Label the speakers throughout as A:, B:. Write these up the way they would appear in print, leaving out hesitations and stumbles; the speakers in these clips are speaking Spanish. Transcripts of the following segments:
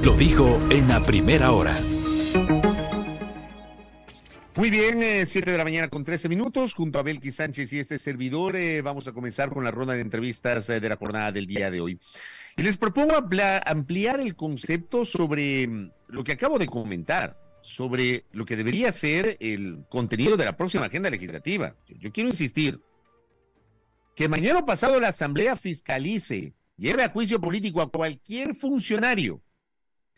A: Lo dijo en la primera hora.
B: Muy bien, 7 de la mañana con 13 minutos, junto a Belkis Sánchez y este servidor, vamos a comenzar con la ronda de entrevistas de la jornada del día de hoy. Y les propongo ampliar el concepto sobre lo que acabo de comentar, sobre lo que debería ser el contenido de la próxima agenda legislativa. Yo quiero insistir que mañana o pasado la Asamblea fiscalice, lleve a juicio político a cualquier funcionario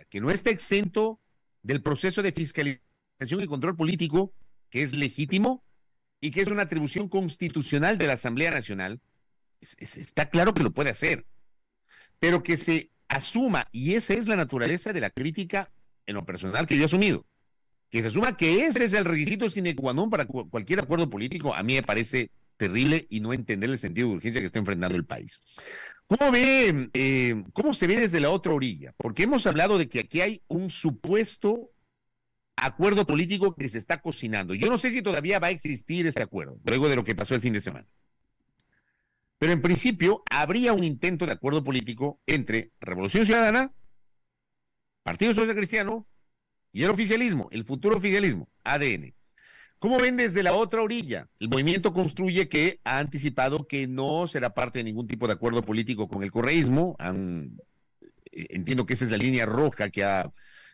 B: que no esté exento del proceso de fiscalización y control político, que es legítimo y que es una atribución constitucional de la Asamblea Nacional. Está claro que lo puede hacer, pero que se asuma, y esa es la naturaleza de la crítica en lo personal que yo he asumido, que se asuma que ese es el requisito sine qua non para cualquier acuerdo político, a mí me parece terrible y no entender el sentido de urgencia que está enfrentando el país. ¿Cómo se ve desde la otra orilla? Porque hemos hablado de que aquí hay un supuesto acuerdo político que se está cocinando. Yo no sé si todavía va a existir este acuerdo, luego de lo que pasó el fin de semana. Pero en principio habría un intento de acuerdo político entre Revolución Ciudadana, Partido Social Cristiano y el oficialismo, el futuro oficialismo, ADN. ¿Cómo ven desde la otra orilla? El movimiento Construye, que ha anticipado que no será parte de ningún tipo de acuerdo político con el correísmo. Entiendo que esa es la línea roja que ha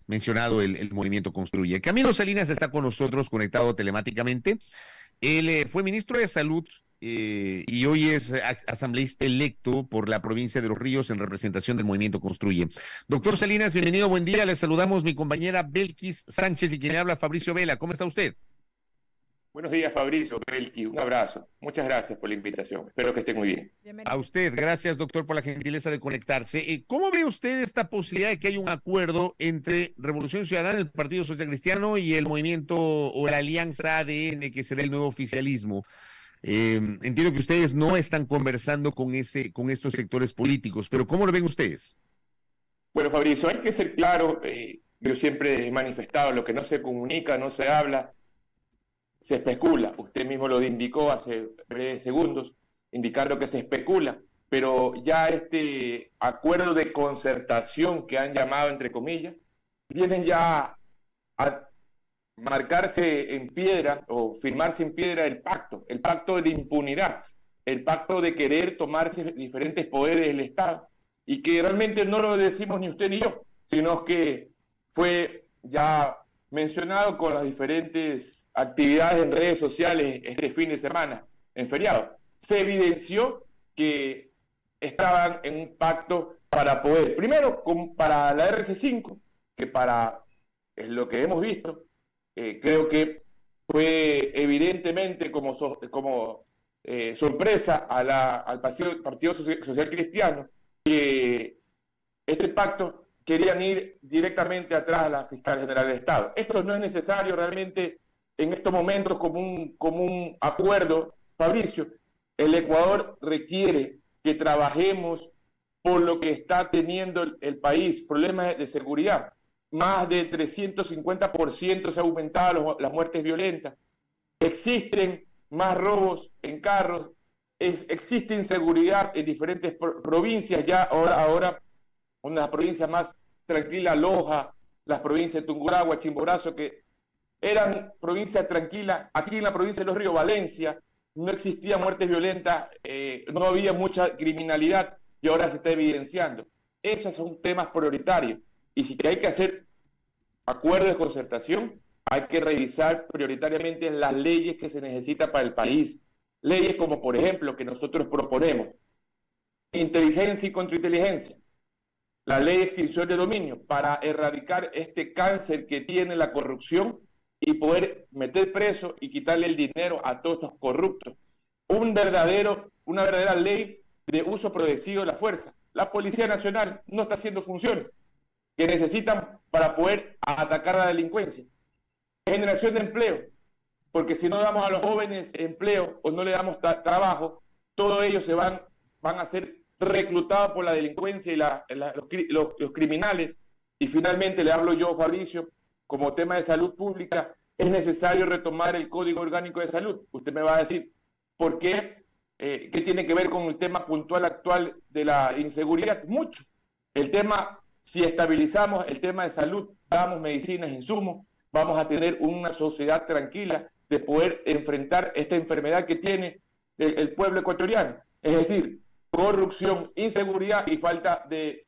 B: mencionado el movimiento Construye. Camilo Salinas está con nosotros conectado telemáticamente. Él fue ministro de Salud y hoy es asambleísta electo por la provincia de Los Ríos en representación del movimiento Construye. Doctor Salinas, bienvenido, buen día. Le saludamos mi compañera Belkis Sánchez y quien le habla Fabricio Vela. ¿Cómo está usted?
C: Buenos días, Fabricio, Belki, un abrazo. Muchas gracias por la invitación. Espero que esté muy bien.
B: A usted, gracias, doctor, por la gentileza de conectarse. ¿Cómo ve usted esta posibilidad de que haya un acuerdo entre Revolución Ciudadana, el Partido Social Cristiano y el movimiento o la alianza ADN, que será el nuevo oficialismo? Entiendo que ustedes no están conversando con estos sectores políticos, pero ¿cómo lo ven ustedes?
C: Bueno, Fabricio, hay que ser claro. Yo siempre he manifestado, lo que no se comunica, no se habla, se especula. Usted mismo lo indicó hace breves segundos, indicar lo que se especula, pero ya este acuerdo de concertación que han llamado entre comillas, vienen ya a marcarse en piedra o firmarse en piedra el pacto de impunidad, el pacto de querer tomarse diferentes poderes del Estado, y que realmente no lo decimos ni usted ni yo, sino que fue ya mencionado con las diferentes actividades en redes sociales este fin de semana, en feriado. Se evidenció que estaban en un pacto para poder, primero para la RC5, que es lo que hemos visto, creo que fue evidentemente como sorpresa al Partido Social Cristiano, que este pacto querían ir directamente atrás a la fiscal general del Estado. Esto no es necesario realmente en estos momentos como un acuerdo, Fabricio. El Ecuador requiere que trabajemos por lo que está teniendo el país, problemas de seguridad. Más de 350% se ha aumentado las muertes violentas. Existen más robos en carros. Existe inseguridad en diferentes provincias. Ya ahora una de las provincias más tranquilas, Loja, las provincias de Tungurahua, Chimborazo, que eran provincias tranquilas. Aquí en la provincia de Los Ríos, Valencia, no existían muertes violentas, no había mucha criminalidad y ahora se está evidenciando. Esos son temas prioritarios. Y si hay que hacer acuerdos de concertación, hay que revisar prioritariamente las leyes que se necesitan para el país. Leyes como, por ejemplo, que nosotros proponemos: inteligencia y contrainteligencia, la ley de extinción de dominio, para erradicar este cáncer que tiene la corrupción y poder meter preso y quitarle el dinero a todos estos corruptos. Una verdadera ley de uso progresivo de la fuerza. La Policía Nacional no está haciendo funciones que necesitan para poder atacar a la delincuencia. Generación de empleo, porque si no damos a los jóvenes empleo o no le damos trabajo, todos ellos van a ser reclutados por la delincuencia y los criminales. Y finalmente le hablo yo, Fabricio, como tema de salud pública, es necesario retomar el Código Orgánico de Salud. Usted me va a decir, ¿por qué? ¿Qué tiene que ver con el tema puntual actual de la inseguridad? Mucho. El tema Si estabilizamos el tema de salud, damos medicinas, insumos, vamos a tener una sociedad tranquila de poder enfrentar esta enfermedad que tiene el pueblo ecuatoriano. Es decir, corrupción, inseguridad y falta de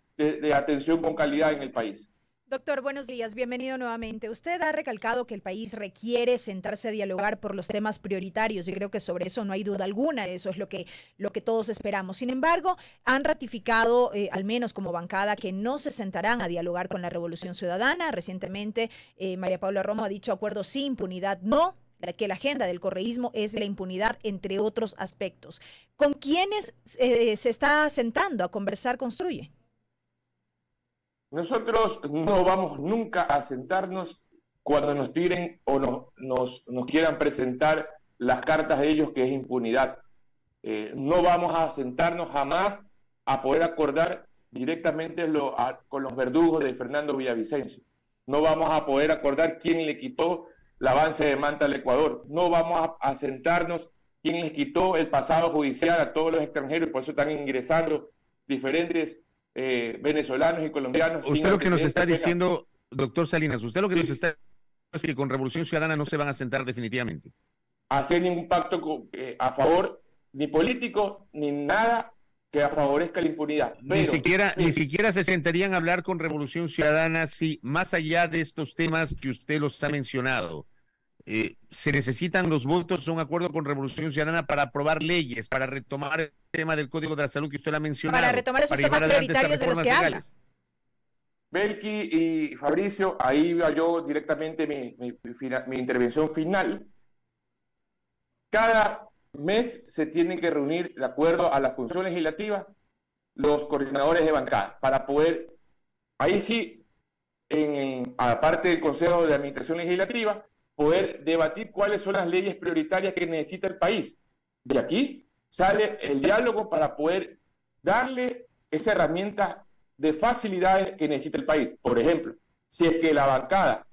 C: atención con calidad en el país.
D: Doctor, buenos días, bienvenido nuevamente. Usted ha recalcado que el país requiere sentarse a dialogar por los temas prioritarios. Yo creo que sobre eso no hay duda alguna, eso es lo que todos esperamos. Sin embargo, han ratificado, al menos como bancada, que no se sentarán a dialogar con la Revolución Ciudadana. Recientemente, María Paula Romo ha dicho acuerdo sin impunidad, no, que la agenda del correísmo es la impunidad, entre otros aspectos. ¿Con quiénes se está sentando a conversar Construye?
C: Nosotros no vamos nunca a sentarnos cuando nos tiren o nos quieran presentar las cartas de ellos, que es impunidad. No vamos a sentarnos jamás a poder acordar directamente con los verdugos de Fernando Villavicencio. No vamos a poder acordar quién le quitó el avance de Manta al Ecuador. No vamos a sentarnos quién les quitó el pasado judicial a todos los extranjeros, y por eso están ingresando diferentes venezolanos y colombianos.
B: Usted lo que nos está diciendo, doctor Salinas, usted lo que nos está diciendo es que con Revolución Ciudadana no se van a sentar definitivamente.
C: Hacer ningún pacto a favor, ni político, ni nada que favorezca la impunidad. Pero,
B: ni siquiera se sentarían a hablar con Revolución Ciudadana si, más allá de estos temas que usted los ha mencionado, se necesitan los votos, un acuerdo con Revolución Ciudadana para aprobar leyes, para retomar el tema del Código de la Salud que usted lo ha mencionado.
D: Para retomar esos temas prioritarios de los que habla.
C: Belki y Fabricio, ahí iba yo directamente mi intervención final. Cada mes se tienen que reunir, de acuerdo a la función legislativa, los coordinadores de bancada para poder, ahí sí, aparte del Consejo de Administración Legislativa, poder debatir cuáles son las leyes prioritarias que necesita el país. De aquí sale el diálogo para poder darle esa herramienta de facilidades que necesita el país. Por ejemplo, si es que la bancada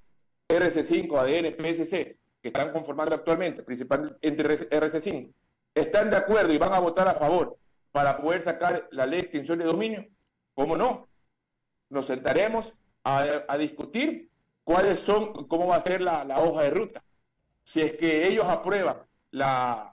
C: RC5, ADN, PSC, que están conformando actualmente, principalmente entre RC5, están de acuerdo y van a votar a favor para poder sacar la ley de extinción de dominio, ¿cómo no? Nos sentaremos a discutir cómo va a ser la hoja de ruta. Si es que ellos aprueban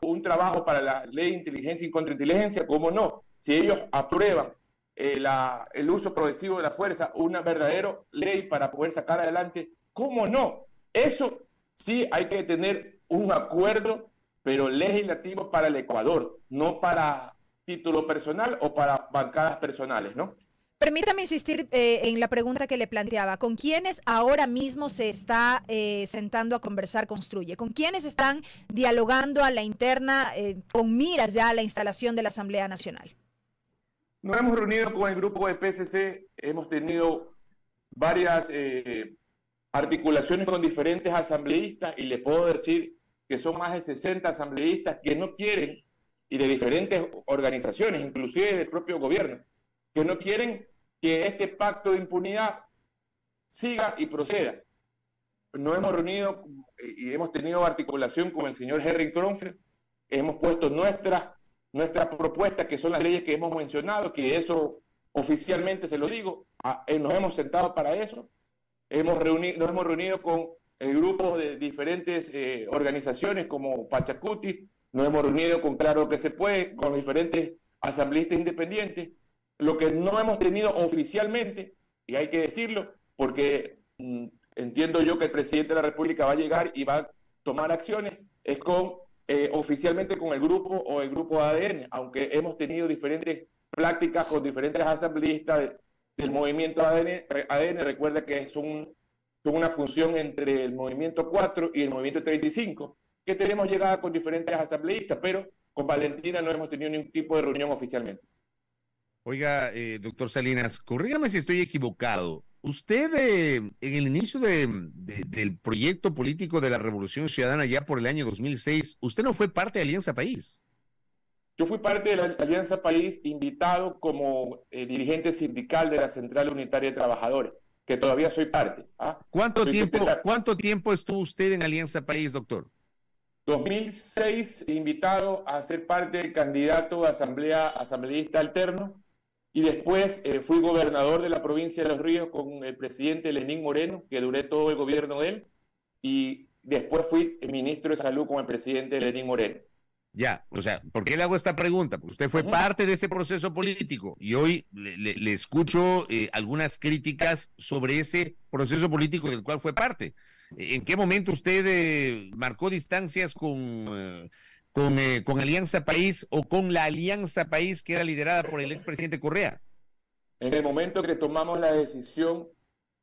C: un trabajo para la ley de inteligencia y contrainteligencia, ¿cómo no? Si ellos aprueban el uso progresivo de la fuerza, una verdadera ley para poder sacar adelante, ¿cómo no? Eso sí hay que tener un acuerdo, pero legislativo para el Ecuador, no para título personal o para bancadas personales, ¿no?
D: Permítame insistir en la pregunta que le planteaba. ¿Con quiénes ahora mismo se está sentando a conversar Construye? ¿Con quiénes están dialogando a la interna con miras ya a la instalación de la Asamblea Nacional?
C: Nos hemos reunido con el grupo de PSC, hemos tenido varias articulaciones con diferentes asambleístas y le puedo decir que son más de 60 asambleístas que no quieren, y de diferentes organizaciones, inclusive del propio gobierno, que no quieren que este pacto de impunidad siga y proceda. Nos hemos reunido y hemos tenido articulación con el señor Henry Kronfeld, hemos puesto nuestras propuestas, que son las leyes que hemos mencionado, que eso oficialmente se lo digo, nos hemos sentado para eso, nos hemos reunido con el grupo de diferentes organizaciones como Pachacuti, nos hemos reunido con Claro que se puede, con diferentes asambleístas independientes. Lo que no hemos tenido oficialmente, y hay que decirlo, porque entiendo yo que el presidente de la República va a llegar y va a tomar acciones, es oficialmente con el grupo o el grupo ADN, aunque hemos tenido diferentes prácticas con diferentes asambleístas del movimiento ADN. Recuerda que son una función entre el movimiento 4 y el movimiento 35, que tenemos llegada con diferentes asambleístas, pero con Valentina no hemos tenido ningún tipo de reunión oficialmente.
B: Oiga, doctor Salinas, corrígame si estoy equivocado. Usted, en el inicio del proyecto político de la Revolución Ciudadana, ya por el año 2006, usted no fue parte de Alianza País.
C: Yo fui parte de la Alianza País, invitado como dirigente sindical de la Central Unitaria de Trabajadores, que todavía soy parte.
B: ¿Cuánto tiempo estuvo usted en Alianza País, doctor?
C: 2006, invitado a ser parte del candidato a asambleísta alterno, y después fui gobernador de la provincia de Los Ríos con el presidente Lenín Moreno, que duré todo el gobierno de él, y después fui ministro de Salud con el presidente Lenín Moreno.
B: Ya, o sea, ¿por qué le hago esta pregunta? Porque usted fue parte de ese proceso político y hoy le escucho algunas críticas sobre ese proceso político del cual fue parte. ¿En qué momento usted marcó distancias con Alianza País o con la Alianza País que era liderada por el expresidente Correa?
C: En el momento que tomamos la decisión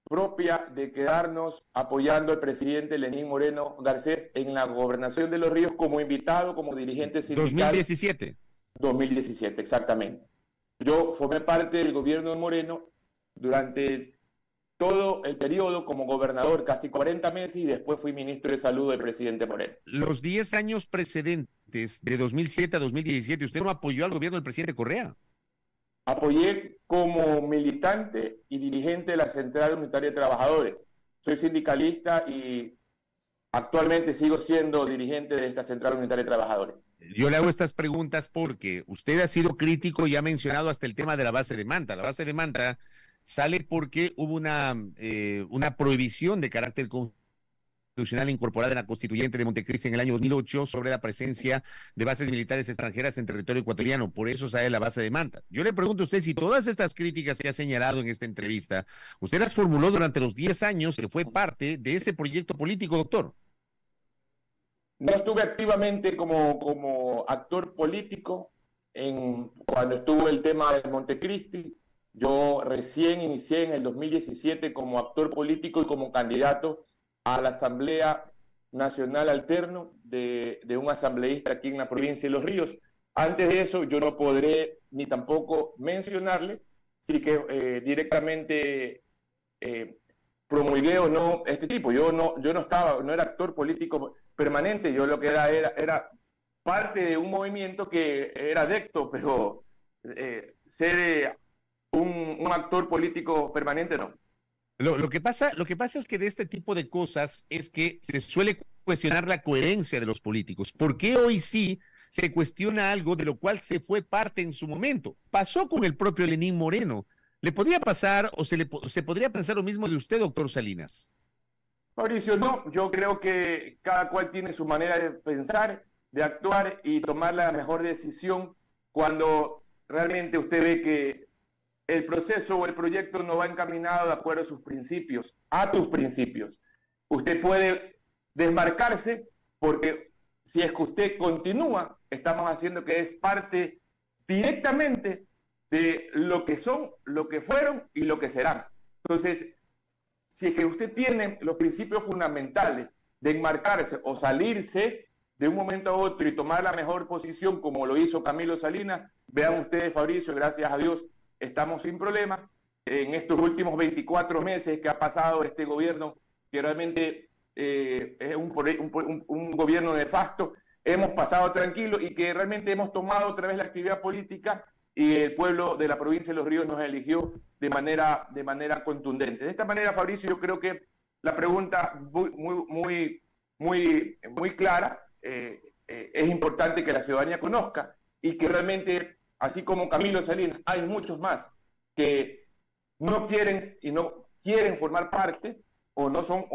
C: propia de quedarnos apoyando al presidente Lenín Moreno Garcés en la gobernación de Los Ríos como invitado, como dirigente sindical.
B: 2017.
C: 2017, exactamente. Yo formé parte del gobierno de Moreno durante todo el periodo como gobernador, casi 40 meses, y después fui ministro de Salud del presidente Moreno.
B: Los 10 años precedentes, de 2007 a 2017, ¿usted no apoyó al gobierno del presidente Correa?
C: Apoyé como militante y dirigente de la Central Unitaria de Trabajadores. Soy sindicalista y actualmente sigo siendo dirigente de esta Central Unitaria de Trabajadores.
B: Yo le hago estas preguntas porque usted ha sido crítico y ha mencionado hasta el tema de la base de Manta. La base de Manta sale porque hubo una prohibición de carácter constitucional incorporada en la Constituyente de Montecristi en el año 2008 sobre la presencia de bases militares extranjeras en territorio ecuatoriano. Por eso sale la base de Manta. Yo le pregunto a usted si todas estas críticas que ha señalado en esta entrevista, usted las formuló durante los 10 años que fue parte de ese proyecto político, doctor.
C: No estuve activamente como actor político cuando estuvo el tema de Montecristi. Yo recién inicié en el 2017 como actor político y como candidato a la Asamblea Nacional Alterno de un asambleísta aquí en la provincia de Los Ríos. Antes de eso, yo no podré ni tampoco mencionarle si que directamente promulgué o no este tipo. Yo no era actor político permanente, yo lo que era parte de un movimiento que era adepto, pero ser un actor político permanente no.
B: Lo que pasa es que de este tipo de cosas es que se suele cuestionar la coherencia de los políticos. ¿Por qué hoy sí se cuestiona algo de lo cual se fue parte en su momento? Pasó con el propio Lenín Moreno. ¿Le podría pasar o se podría pensar lo mismo de usted, doctor Salinas?
C: Mauricio, no. Yo creo que cada cual tiene su manera de pensar, de actuar y tomar la mejor decisión cuando realmente usted ve que el proceso o el proyecto no va encaminado de acuerdo a sus principios, a tus principios. Usted puede desmarcarse porque si es que usted continúa, estamos haciendo que es parte directamente de lo que son, lo que fueron y lo que serán. Entonces, si es que usted tiene los principios fundamentales de enmarcarse o salirse de un momento a otro y tomar la mejor posición como lo hizo Camilo Salinas, vean ustedes, Fabricio, gracias a Dios, estamos sin problema. En estos últimos 24 meses que ha pasado este gobierno, que realmente es un gobierno nefasto, hemos pasado tranquilo y que realmente hemos tomado otra vez la actividad política y el pueblo de la provincia de Los Ríos nos eligió de manera contundente. De esta manera, Fabricio, yo creo que la pregunta muy clara, es importante que la ciudadanía conozca y que realmente, así como Camilo Salinas, hay muchos más que no quieren y no quieren formar parte o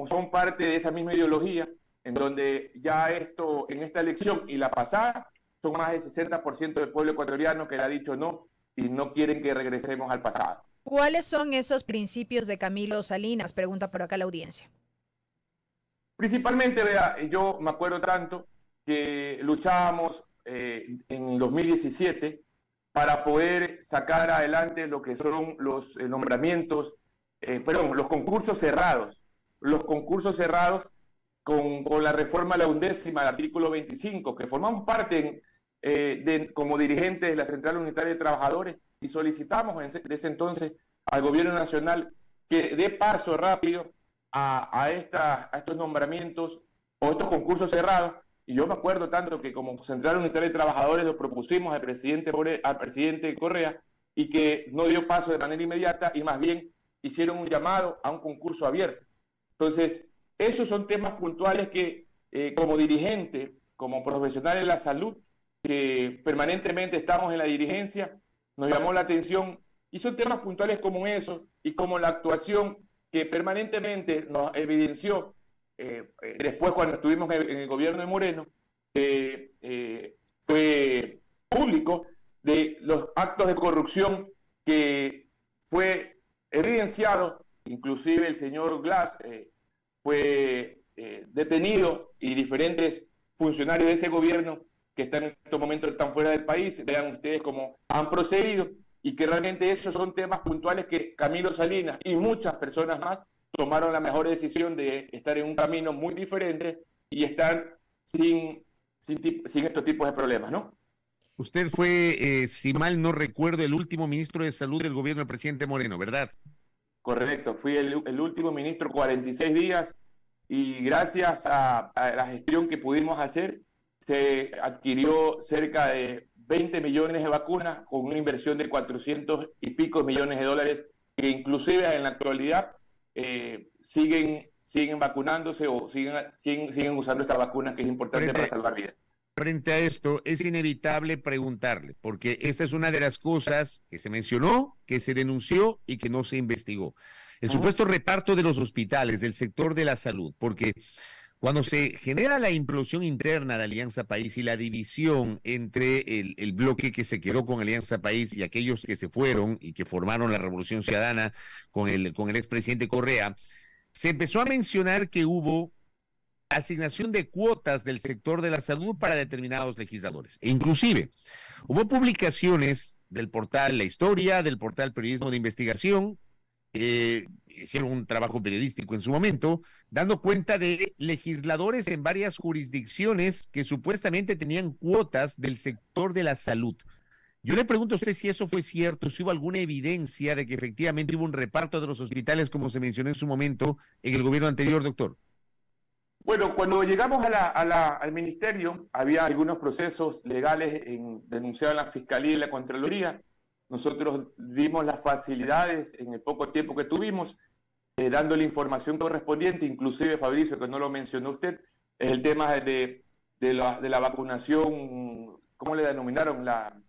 C: son parte de esa misma ideología, en donde ya en esta elección y la pasada, son más del 60% del pueblo ecuatoriano que le ha dicho no y no quieren que regresemos al pasado.
D: ¿Cuáles son esos principios de Camilo Salinas? Pregunta por acá la audiencia.
C: Principalmente, vea, yo me acuerdo tanto que luchábamos en 2017 para poder sacar adelante lo que son los nombramientos, los concursos cerrados. Los concursos cerrados con la reforma a la 11ª del artículo 25, que formamos parte como dirigentes de la Central Unitaria de Trabajadores y solicitamos en ese entonces al gobierno nacional que dé paso rápido a estos nombramientos o estos concursos cerrados. Y yo me acuerdo tanto que como Central Unitaria de Trabajadores lo propusimos al presidente Correa y que no dio paso de manera inmediata y más bien hicieron un llamado a un concurso abierto. Entonces, esos son temas puntuales que como dirigente, como profesional de la salud, que permanentemente estamos en la dirigencia, nos llamó la atención Y son temas puntuales como eso y como la actuación que permanentemente nos evidenció después cuando estuvimos en el gobierno de Moreno, fue público de los actos de corrupción que fue evidenciado, inclusive el señor Glass fue detenido y diferentes funcionarios de ese gobierno que están en estos momentos están fuera del país, vean ustedes cómo han procedido y que realmente esos son temas puntuales que Camilo Salinas y muchas personas más tomaron la mejor decisión de estar en un camino muy diferente y estar sin estos tipos de problemas, ¿no?
B: Usted fue, si mal no recuerdo, el último ministro de Salud del gobierno del presidente Moreno, ¿verdad?
C: Correcto, fui el último ministro 46 días y gracias a la gestión que pudimos hacer, se adquirió cerca de 20 millones de vacunas con una inversión de 400 y pico millones de dólares que inclusive en la actualidad siguen vacunándose o siguen usando estas vacunas que es importante para salvar vidas.
B: Frente a esto, es inevitable preguntarle, porque esta es una de las cosas que se mencionó, que se denunció y que no se investigó. El supuesto reparto de los hospitales, del sector de la salud, porque cuando se genera la implosión interna de Alianza País y la división entre el bloque que se quedó con Alianza País y aquellos que se fueron y que formaron la Revolución Ciudadana con el expresidente Correa, se empezó a mencionar que hubo asignación de cuotas del sector de la salud para determinados legisladores. E inclusive hubo publicaciones del portal La Historia, del portal Periodismo de Investigación, hicieron un trabajo periodístico en su momento, dando cuenta de legisladores en varias jurisdicciones que supuestamente tenían cuotas del sector de la salud. Yo le pregunto a usted si eso fue cierto, si hubo alguna evidencia de que efectivamente hubo un reparto de los hospitales, como se mencionó en su momento en el gobierno anterior, doctor.
C: Bueno, cuando llegamos al ministerio, había algunos procesos legales denunciados en la Fiscalía y la Contraloría. Nosotros dimos las facilidades en el poco tiempo que tuvimos, dando la información correspondiente, inclusive, Fabricio, que no lo mencionó usted, es el tema de la vacunación, ¿cómo le denominaron? La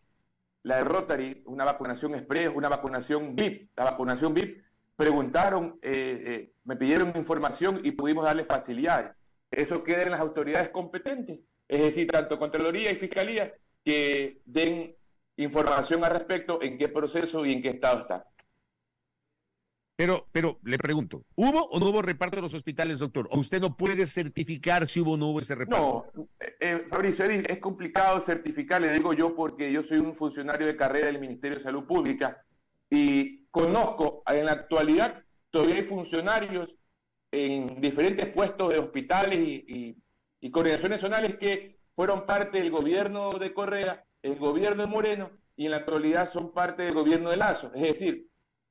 C: de Rotary, una vacunación express, una vacunación VIP. La vacunación VIP, preguntaron, me pidieron información y pudimos darles facilidades. Eso queda en las autoridades competentes, es decir, tanto Contraloría y Fiscalía, que den información al respecto en qué proceso y en qué estado está.
B: Pero le pregunto, ¿hubo o no hubo reparto de los hospitales, doctor? ¿O usted no puede certificar si hubo o no hubo ese reparto?
C: No, Fabricio, es complicado certificar, le digo yo, porque yo soy un funcionario de carrera del Ministerio de Salud Pública y conozco, en la actualidad, todavía hay funcionarios en diferentes puestos de hospitales y coordinaciones zonales que fueron parte del gobierno de Correa, el gobierno de Moreno, y en la actualidad son parte del gobierno de Lazo. Es decir,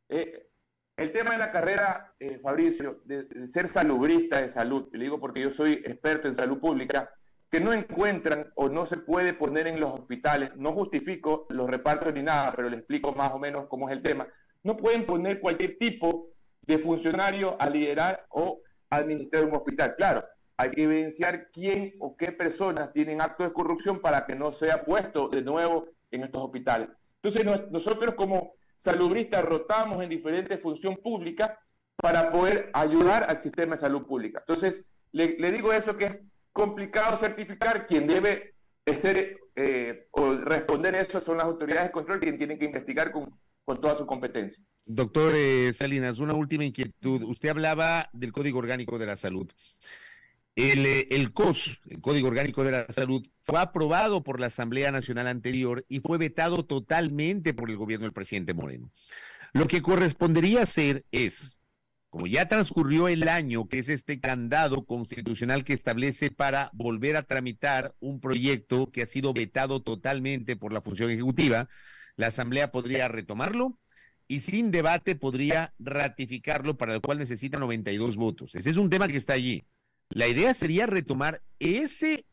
C: el tema de la carrera, Fabricio, de ser salubrista de salud, le digo porque yo soy experto en salud pública, que no encuentran o no se puede poner en los hospitales, no justifico los repartos ni nada, pero le explico más o menos cómo es el tema, no pueden poner cualquier tipo de funcionario a liderar o administrar un hospital. Claro, hay que evidenciar quién o qué personas tienen actos de corrupción para que no sea puesto de nuevo en estos hospitales. Entonces nosotros como salubristas rotamos en diferentes funciones públicas para poder ayudar al sistema de salud pública. Entonces le digo eso, que es complicado certificar. Quien debe ser o responder eso son las autoridades de control, quien tienen que investigar con toda su competencia.
B: Doctor Salinas, una última inquietud. Usted hablaba del Código Orgánico de la Salud. El COS, el Código Orgánico de la Salud, fue aprobado por la Asamblea Nacional anterior y fue vetado totalmente por el gobierno del presidente Moreno. Lo que correspondería hacer es, como ya transcurrió el año, que es este candado constitucional que establece para volver a tramitar un proyecto que ha sido vetado totalmente por la función ejecutiva, la Asamblea podría retomarlo y sin debate podría ratificarlo, para el cual necesita 92 votos. Ese es un tema que está allí. La idea sería retomar ese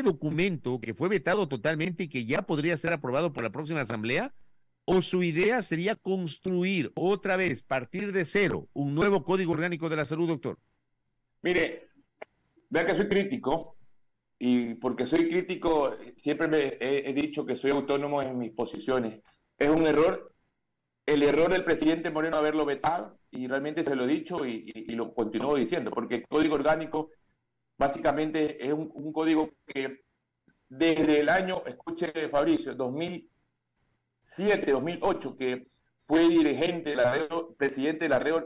B: documento que fue vetado totalmente y que ya podría ser aprobado por la próxima Asamblea, o su idea sería construir otra vez, partir de cero, un nuevo Código Orgánico de la Salud, doctor.
C: Mire, vea que soy crítico, y porque soy crítico siempre he dicho que soy autónomo en mis posiciones. Es un error el error del presidente Moreno haberlo vetado, y realmente se lo he dicho y lo continúo diciendo, porque el Código Orgánico básicamente es un código que desde el año, escuche Fabricio, 2007, 2008, que fue dirigente, presidente de la Red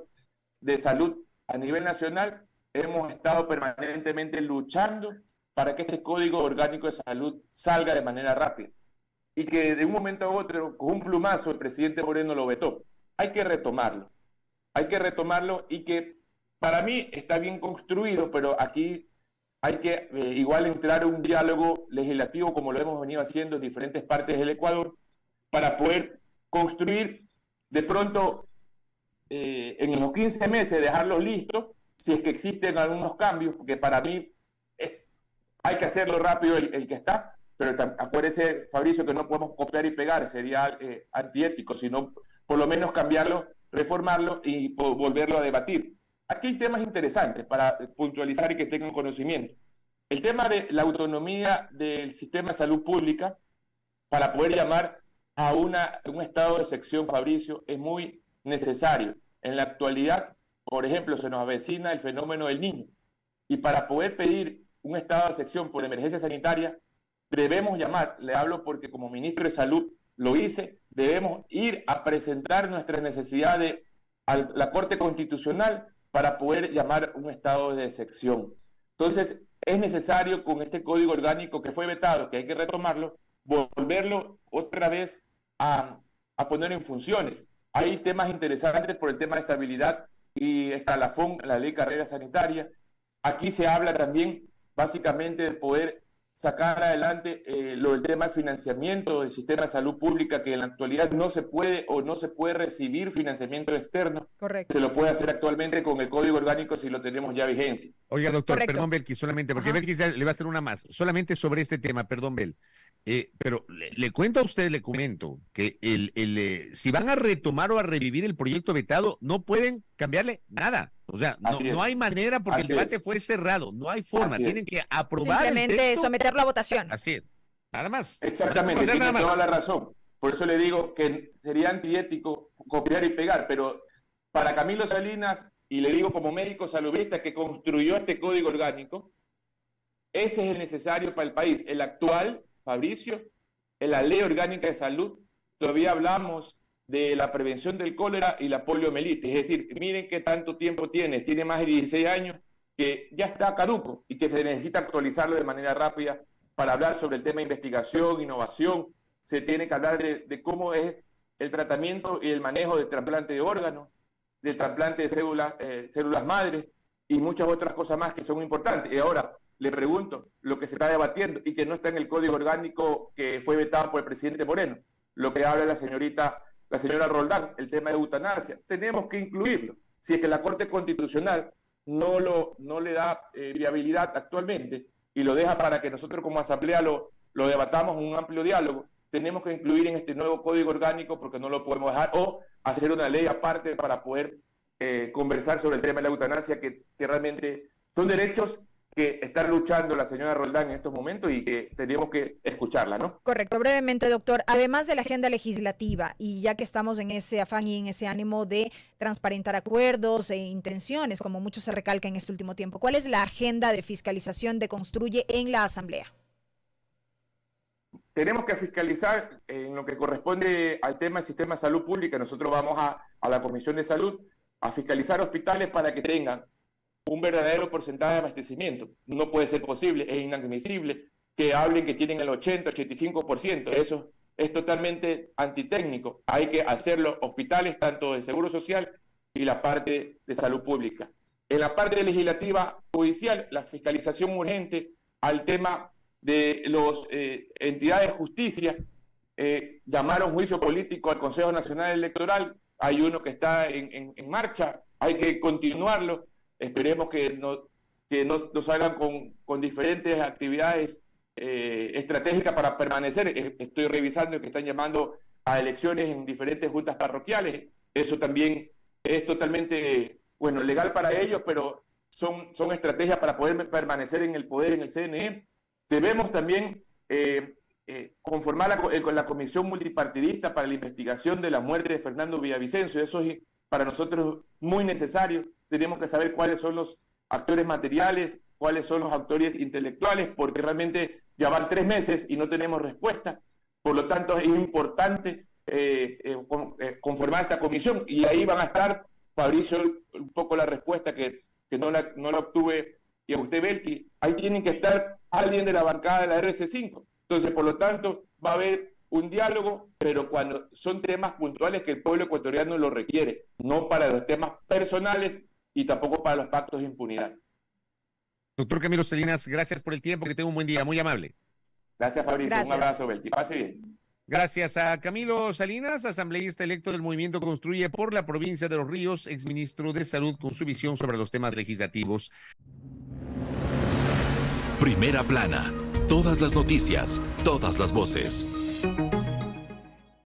C: de Salud a nivel nacional, hemos estado permanentemente luchando para que este Código Orgánico de Salud salga de manera rápida. Y que de un momento a otro, con un plumazo, el presidente Moreno lo vetó. Hay que retomarlo y que para mí está bien construido, pero aquí hay que igual entrar en un diálogo legislativo como lo hemos venido haciendo en diferentes partes del Ecuador para poder construir de pronto en los 15 meses, dejarlos listos, si es que existen algunos cambios, porque para mí hay que hacerlo rápido el que está, pero acuérdese, Fabricio, que no podemos copiar y pegar, sería antiético, sino por lo menos cambiarlo, reformarlo y volverlo a debatir. Aquí hay temas interesantes para puntualizar y que tengan conocimiento. El tema de la autonomía del sistema de salud pública para poder llamar a un estado de excepción, Fabricio, es muy necesario. En la actualidad, por ejemplo, se nos avecina el fenómeno del Niño, y para poder pedir un estado de excepción por emergencia sanitaria, debemos llamar, le hablo porque como ministro de Salud lo hice, debemos ir a presentar nuestras necesidades a la Corte Constitucional para poder llamar un estado de excepción. Entonces, es necesario con este Código Orgánico que fue vetado, que hay que retomarlo, volverlo otra vez a poner en funciones. Hay temas interesantes por el tema de estabilidad y escalafón, la ley de carrera sanitaria. Aquí se habla también básicamente de poder sacar adelante lo del tema de financiamiento del sistema de salud pública, que en la actualidad no se puede recibir financiamiento externo.
D: Correcto.
C: Se lo puede hacer actualmente con el Código Orgánico si lo tenemos ya vigencia.
B: Oiga, doctor,
D: Correcto.
B: perdón, Belkis, solamente, porque Belkis le va a hacer una más, solamente sobre este tema, perdón, Bel. Pero le cuento a usted, le comento, que si van a retomar o a revivir el proyecto vetado, no pueden cambiarle nada. O sea, no hay manera porque el debate fue cerrado, no hay forma, tienen que aprobar
D: simplemente
B: el texto.
D: someterlo a votación.
B: Así es, nada más.
C: Exactamente, tiene toda la razón. Por eso le digo que sería antiético copiar y pegar, pero para Camilo Salinas, y le digo como médico salubrista que construyó este Código Orgánico, ese es el necesario para el país. El actual, Fabricio, en la Ley Orgánica de Salud, todavía hablamos de la prevención del cólera y la poliomielitis. Es decir, miren qué tanto tiempo tiene más de 16 años, que ya está caduco y que se necesita actualizarlo de manera rápida para hablar sobre el tema de investigación, innovación. Se tiene que hablar de cómo es el tratamiento y el manejo del trasplante de órganos, del trasplante de células madres y muchas otras cosas más que son importantes. Y ahora, le pregunto, lo que se está debatiendo y que no está en el Código Orgánico que fue vetado por el presidente Moreno, lo que habla la señora Roldán, el tema de eutanasia, tenemos que incluirlo. Si es que la Corte Constitucional no le da viabilidad actualmente y lo deja para que nosotros como asamblea lo debatamos en un amplio diálogo, tenemos que incluir en este nuevo Código Orgánico porque no lo podemos dejar, o hacer una ley aparte para poder conversar sobre el tema de la eutanasia, que realmente son derechos que está luchando la señora Roldán en estos momentos y que tenemos que escucharla, ¿no?
D: Correcto. Brevemente, doctor, además de la agenda legislativa, y ya que estamos en ese afán y en ese ánimo de transparentar acuerdos e intenciones, como mucho se recalca en este último tiempo, ¿cuál es la agenda de fiscalización de Construye en la Asamblea?
C: Tenemos que fiscalizar en lo que corresponde al tema del sistema de salud pública. Nosotros vamos a la Comisión de Salud a fiscalizar hospitales para que tengan un verdadero porcentaje de abastecimiento. No puede ser posible, es inadmisible que hablen que tienen el 80, 85%. Eso es totalmente antitécnico. Hay que hacerlo hospitales, tanto del Seguro Social y la parte de salud pública. En la parte legislativa judicial, la fiscalización urgente al tema de las entidades de justicia, llamaron juicio político al Consejo Nacional Electoral. Hay uno que está en marcha, hay que continuarlo. Esperemos que no salgan con diferentes actividades estratégicas para permanecer. Estoy revisando que están llamando a elecciones en diferentes juntas parroquiales. Eso también es totalmente, legal para ellos, pero son estrategias para poder permanecer en el poder en el CNE. Debemos también conformar la comisión multipartidista para la investigación de la muerte de Fernando Villavicencio. Eso es para nosotros muy necesario. Tenemos que saber cuáles son los actores materiales, cuáles son los actores intelectuales, porque realmente ya van 3 meses y no tenemos respuesta. Por lo tanto, es importante conformar esta comisión, y ahí van a estar, Fabricio, un poco la respuesta que no la obtuve, y a usted, Belki, ahí tienen que estar alguien de la bancada de la RC5. Entonces, por lo tanto, va a haber un diálogo, pero cuando son temas puntuales que el pueblo ecuatoriano lo requiere, no para los temas personales y tampoco para los pactos de impunidad.
B: Doctor Camilo Salinas, gracias por el tiempo, que tenga un buen día, muy amable.
C: Gracias, Fabricio.
D: Gracias.
C: Un abrazo, Belki. Pase bien.
B: Gracias a Camilo Salinas, asambleísta electo del Movimiento Construye por la Provincia de Los Ríos, exministro de Salud, con su visión sobre los temas legislativos.
A: Primera plana. Todas las noticias, todas las voces.